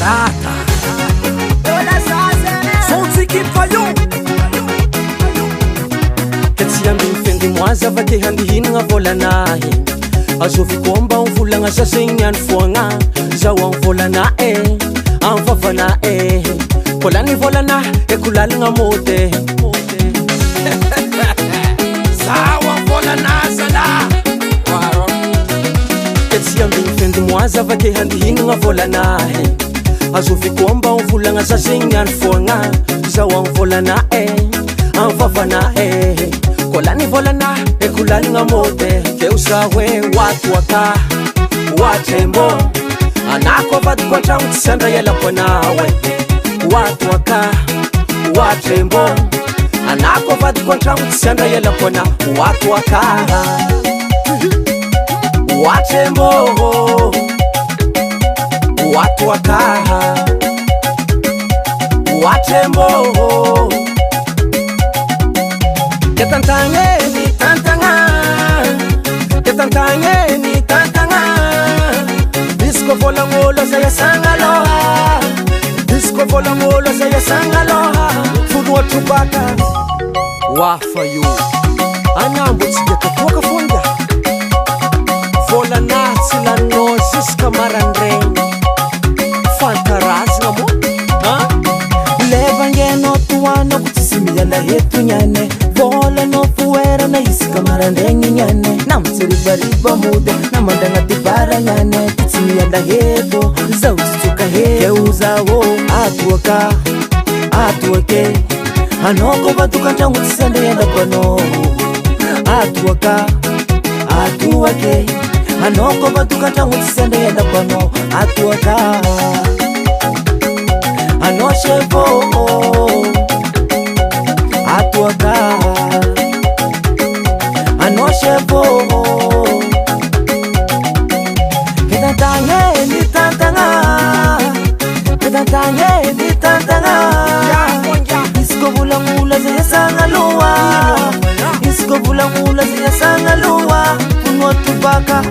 karata sontsikipayo tsy ambiny fendimoazy avake handihinagna volanahy azovikomba amvolagna sasegny any foagna zao am volana am vavana kolany volana ekolalagna mode zao am volana zala tsy ambiny fendimoazy avake handihinagna volanahy azovikomba amvolagna sasegny any foagna zao am volana am vavana kolany volana ekolalagna mode keo sa hoe watoaka watrembo anako avadiko antragno tsy sandra ialako anao watoaka watrembo anako avadiko antragno tsy sandra ialako anao watoaka watrembo watoaka watrembo Ketantangeni tantanga Ketantangeni tantanga Disco vola ngolo saya sangaloha Disco vola ngolo saya sangaloha Funua Chewbacca Wafa yu Anambo tsigeka tuaka fonda Vola natsi la nozis kamarandreng Fantaraz ngamo Leva ngeno tuano kutisimi la hetu nyane Vola no fuera na isi kamarandrengi nyane Namtsiribariba mude Namandanga tibara nyane Titsimi yanda heto Zautsuka heto Zao atuaka Atuake Anoko batuka changu tisende yanda kwano Atuaka Atuake Anoko batuka changu tisende yanda kwano Atuaka Anoshevo Atuaka Anoshevo Ketantangeni tantanga Ketantangeni tantanga Isko bulangula zaya sangalua Isko bulangula zaya sangalua Funua Chewbacca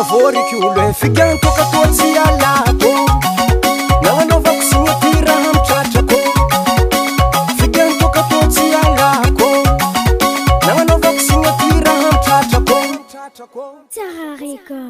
Vorik ule figan toka tozi alako Nawanova kusinyatira hamchachako Figan toka tozi alako Nawanova kusinyatira hamchachako Taharico